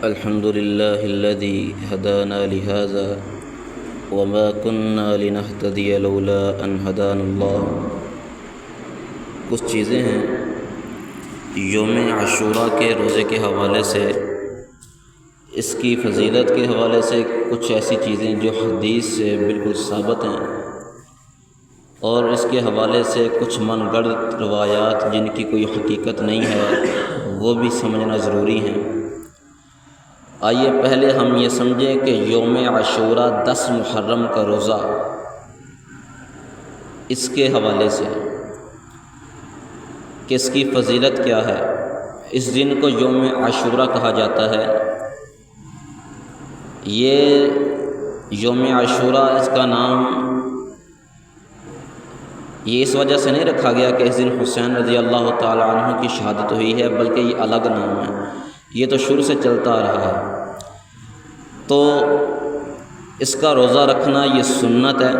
الحمد لله الذي هدانا لهذا وما كنا لنهتدي لولا أن هدانا الله۔ کچھ چیزیں ہیں یوم عاشوراء کے روزے کے حوالے سے، اس کی فضیلت کے حوالے سے کچھ ایسی چیزیں جو حدیث سے بالکل ثابت ہیں، اور اس کے حوالے سے کچھ من گڑت روایات جن کی کوئی حقیقت نہیں ہے وہ بھی سمجھنا ضروری ہیں۔ آئیے پہلے ہم یہ سمجھیں کہ یوم عاشوراء 10 محرم کا روزہ، اس کے حوالے سے کہ اس کی فضیلت کیا ہے۔ اس دن کو یوم عاشوراء کہا جاتا ہے۔ یہ یوم عاشوراء، اس کا نام یہ اس وجہ سے نہیں رکھا گیا کہ اس دن حسین رضی اللہ تعالی عنہ کی شہادت ہوئی ہے، بلکہ یہ الگ نام ہے، یہ تو شروع سے چلتا آ رہا ہے۔ تو اس کا روزہ رکھنا یہ سنت ہے۔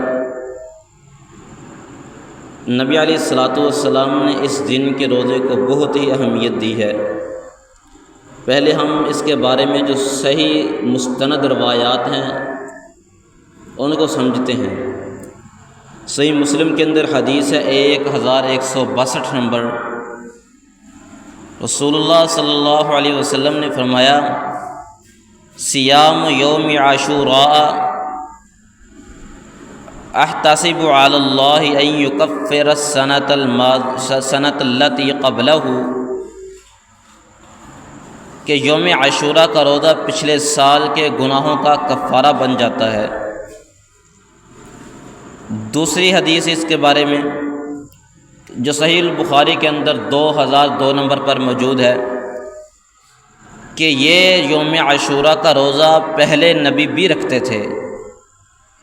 نبی علیہ الصلوۃ والسلام نے اس دن کے روزے کو بہت ہی اہمیت دی ہے۔ پہلے ہم اس کے بارے میں جو صحیح مستند روایات ہیں ان کو سمجھتے ہیں۔ صحیح مسلم کے اندر حدیث ہے 1162 نمبر، رسول اللہ صلی اللہ علیہ وسلم نے فرمایا، صیام یوم عاشوراء احتسب علی اللہ ان یکفر السنۃ التی قبلہ، کہ یوم عاشوراء کا روزہ پچھلے سال کے گناہوں کا کفارہ بن جاتا ہے۔ دوسری حدیث اس کے بارے میں جو صحیح البخاری کے اندر 2002 نمبر پر موجود ہے کہ یہ یوم عاشوراء کا روزہ پہلے نبی بھی رکھتے تھے۔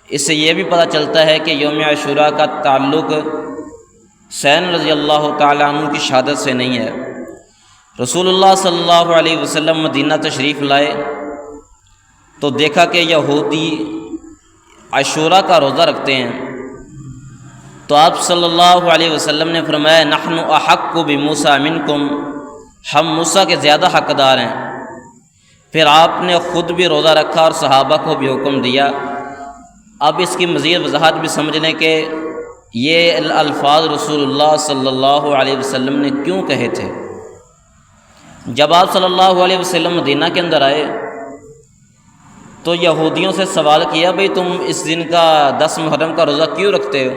اس سے یہ بھی پتہ چلتا ہے کہ یوم عاشوراء کا تعلق حسین رضی اللہ تعالیٰ عنہ کی شہادت سے نہیں ہے۔ رسول اللہ صلی اللہ علیہ وسلم مدینہ تشریف لائے تو دیکھا کہ یہودی عاشوراء کا روزہ رکھتے ہیں، تو آپ صلی اللہ علیہ وسلم نے فرمایا، نحن احق بموسیٰ منکم، ہم موسیٰ کے زیادہ حقدار ہیں۔ پھر آپ نے خود بھی روزہ رکھا اور صحابہ کو بھی حکم دیا۔ اب اس کی مزید وضاحت بھی سمجھ لیں کہ یہ الفاظ رسول اللہ صلی اللہ علیہ وسلم نے کیوں کہے تھے۔ جب آپ صلی اللہ علیہ وسلم مدینہ کے اندر آئے تو یہودیوں سے سوال کیا، بھئی تم اس دن کا 10 محرم کا روزہ کیوں رکھتے ہو؟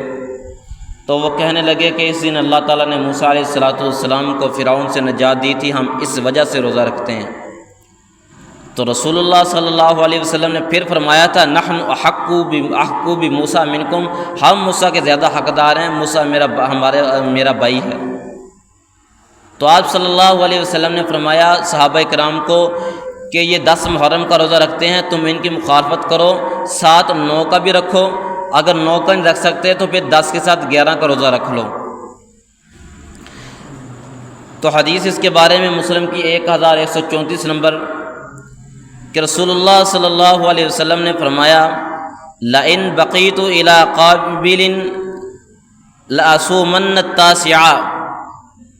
تو وہ کہنے لگے کہ اس دن اللہ تعالیٰ نے موسیٰ علیہ السلام کو فرعون سے نجات دی تھی، ہم اس وجہ سے روزہ رکھتے ہیں۔ تو رسول اللہ صلی اللہ علیہ وسلم نے پھر فرمایا تھا، نحن احق بموسیٰ منکم، ہم موسیٰ کے زیادہ حقدار ہیں، موسیٰ میرا بھائی ہے۔ تو آپ صلی اللہ علیہ وسلم نے فرمایا صحابہ کرام کو کہ یہ 10 محرم کا روزہ رکھتے ہیں، تم ان کی مخالفت کرو، ساتھ 9 کا بھی رکھو، اگر 9 کا نہیں رکھ سکتے تو پھر 10 کے ساتھ 11 کا روزہ رکھ لو۔ تو حدیث اس کے بارے میں مسلم کی 1134 نمبر کہ رسول اللہ صلی اللہ علیہ وسلم نے فرمایا، لئن بقیت الی قابل لأصومن التاسع،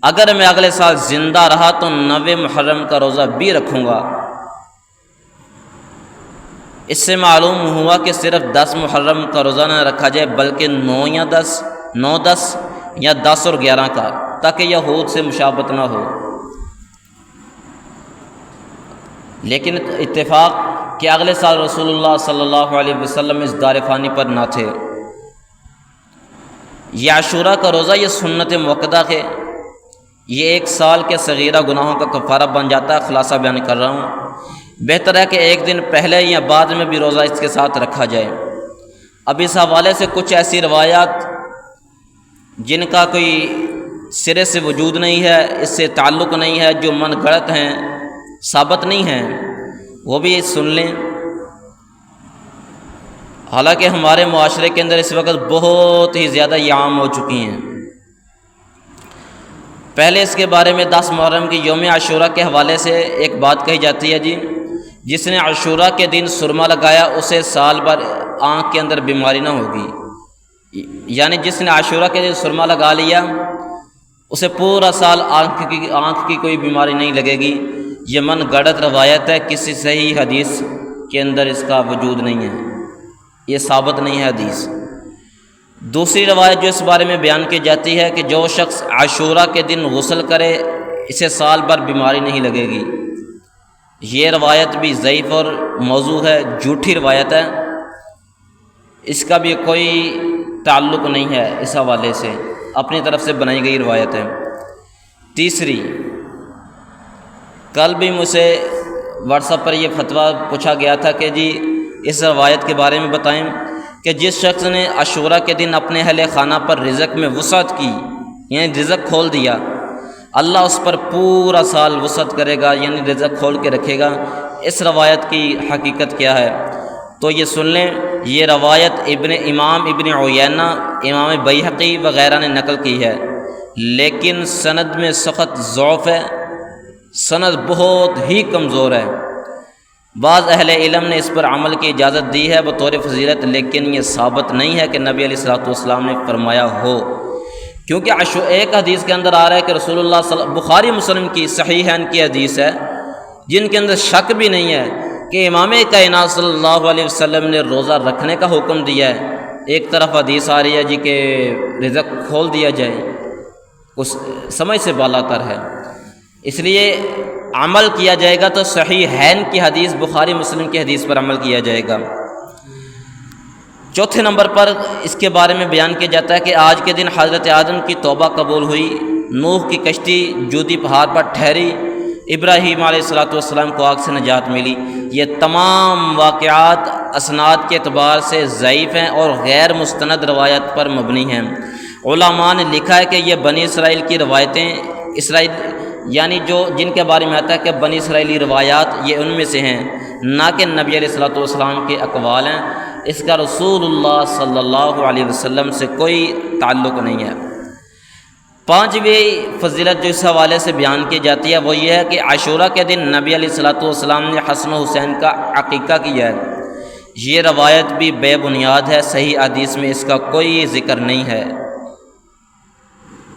اگر میں اگلے سال زندہ رہا تو 9 محرم کا روزہ بھی رکھوں گا۔ اس سے معلوم ہوا کہ صرف 10 محرم کا روزہ نہ رکھا جائے بلکہ 9 یا 10 یا 10 اور 11 کا، تاکہ یہود سے مشابہت نہ ہو۔ لیکن اتفاق کہ اگلے سال رسول اللہ صلی اللہ علیہ وسلم اس دار فانی پر نہ تھے۔ یہ عاشوراء کا روزہ یہ سنت موقدہ ہے، یہ 1 سال کے صغیرہ گناہوں کا کفارہ بن جاتا ہے۔ خلاصہ بیان کر رہا ہوں، بہتر ہے کہ 1 دن پہلے یا بعد میں بھی روزہ اس کے ساتھ رکھا جائے۔ اب اس حوالے سے کچھ ایسی روایات جن کا کوئی سرے سے وجود نہیں ہے، اس سے تعلق نہیں ہے، جو من گھڑت ہیں، ثابت نہیں ہیں، وہ بھی سن لیں۔ حالانکہ ہمارے معاشرے کے اندر اس وقت بہت ہی زیادہ یہ عام ہو چکی ہیں۔ پہلے اس کے بارے میں 10 محرم کی یوم عاشوراء کے حوالے سے ایک بات کہی جاتی ہے، جس نے عاشوراء کے دن سرما لگایا اسے سال بھر آنکھ کے اندر بیماری نہ ہوگی، یعنی جس نے عاشوراء کے دن سرما لگا لیا اسے پورا سال آنکھ کی کوئی بیماری نہیں لگے گی۔ یہ من گڑت روایت ہے، کسی صحیح حدیث کے اندر اس کا وجود نہیں ہے، یہ ثابت نہیں ہے حدیث۔ دوسری روایت جو اس بارے میں بیان کی جاتی ہے کہ جو شخص عاشوراء کے دن غسل کرے اسے سال بھر بیماری نہیں لگے گی، یہ روایت بھی ضعیف اور موضوع ہے، جھوٹی روایت ہے، اس کا بھی کوئی تعلق نہیں ہے اس حوالے سے، اپنی طرف سے بنائی گئی روایت ہے۔ تیسری، کل بھی مجھ سے واٹس ایپ پر یہ فتویٰ پوچھا گیا تھا کہ جی اس روایت کے بارے میں بتائیں کہ جس شخص نے عاشوراء کے دن اپنے اہل خانہ پر رزق میں وسعت کی، یعنی رزق کھول دیا، اللہ اس پر پورا سال وسعت کرے گا، یعنی رزق کھول کے رکھے گا۔ اس روایت کی حقیقت کیا ہے تو یہ سن لیں، یہ روایت امام ابن عیینہ، امام بیہقی وغیرہ نے نقل کی ہے، لیکن سند میں سخت ضعف ہے، سند بہت ہی کمزور ہے۔ بعض اہل علم نے اس پر عمل کی اجازت دی ہے بطور فضیلت، لیکن یہ ثابت نہیں ہے کہ نبی علیہ الصلوۃ والسلام نے فرمایا ہو، کیونکہ ایک حدیث کے اندر آ رہا ہے کہ رسول اللہ بخاری مسلم کی صحیحین کی حدیث ہے جن کے اندر شک بھی نہیں ہے کہ امام کائنات صلی اللہ علیہ وسلم نے روزہ رکھنے کا حکم دیا ہے۔ ایک طرف حدیث آ رہی ہے جی کہ رزق کھول دیا جائے، اس سمجھ سے بالا تر ہے، اس لیے عمل کیا جائے گا تو صحیحین کی حدیث، بخاری مسلم کی حدیث پر عمل کیا جائے گا۔ چوتھے نمبر پر اس کے بارے میں بیان کیا جاتا ہے کہ آج کے دن حضرت آدم کی توبہ قبول ہوئی، نوح کی کشتی جودی پہاڑ پر ٹھہری، ابراہیم علیہ الصلوۃ والسلام کو آگ سے نجات ملی۔ یہ تمام واقعات اسناد کے اعتبار سے ضعیف ہیں اور غیر مستند روایت پر مبنی ہیں۔ علماء نے لکھا ہے کہ یہ بنی اسرائیل کی روایتیں، اسرائیل یعنی جن کے بارے میں آتا ہے کہ بنی اسرائیلی روایات، یہ ان میں سے ہیں، نہ کہ نبی علیہ الصلوۃ والسلام کے اقوال ہیں، اس کا رسول اللہ صلی اللہ علیہ وسلم سے کوئی تعلق نہیں ہے۔ پانچویں فضیلت جو اس حوالے سے بیان کی جاتی ہے وہ یہ ہے کہ عاشوراء کے دن نبی علیہ الصلوۃ والسلام نے حسن و حسین کا عقیقہ کیا ہے، یہ روایت بھی بے بنیاد ہے، صحیح حدیث میں اس کا کوئی ذکر نہیں ہے۔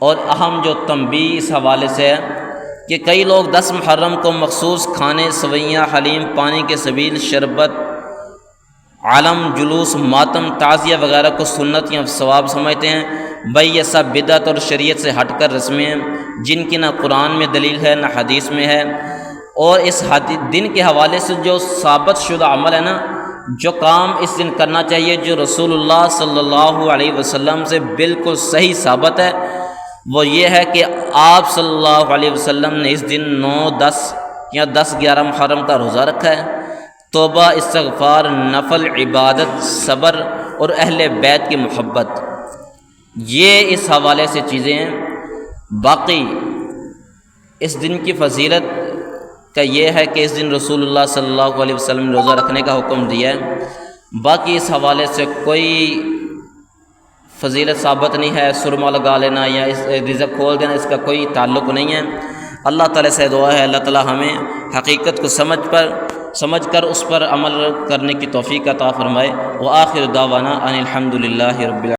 اور اہم جو تنبیہ اس حوالے سے ہے کہ کئی لوگ 10 محرم کو مخصوص کھانے، سوئیاں، حلیم، پانی کے سبیل، شربت، علم، جلوس، ماتم، تعزیہ وغیرہ کو سنت یا ثواب سمجھتے ہیں۔ بھائی یہ سب بدعت اور شریعت سے ہٹ کر رسمیں ہیں جن کی نہ قرآن میں دلیل ہے نہ حدیث میں ہے، اور اس دن کے حوالے سے جو ثابت شدہ عمل ہے نا، جو کام اس دن کرنا چاہیے، جو رسول اللہ صلی اللہ علیہ وسلم سے بالکل صحیح ثابت ہے، وہ یہ ہے کہ آپ صلی اللہ علیہ وسلم نے اس دن 9، 10 یا 10، 11 محرم کا روزہ رکھا ہے۔ توبہ، استغفار، نفل عبادت، صبر اور اہل بیت کی محبت، یہ اس حوالے سے چیزیں ہیں۔ باقی اس دن کی فضیلت کا یہ ہے کہ اس دن رسول اللہ صلی اللہ علیہ وسلم نے روزہ رکھنے کا حکم دیا ہے، باقی اس حوالے سے کوئی فضیلت ثابت نہیں ہے۔ سرما لگا لینا یا اس رزق کھول دینا، اس کا کوئی تعلق نہیں ہے۔ اللہ تعالیٰ سے دعا ہے اللہ تعالیٰ ہمیں حقیقت کو سمجھ کر اس پر عمل کرنے کی توفیق عطا فرمائے۔ وآخر دعوانا ان الحمد للہ رب العالمین۔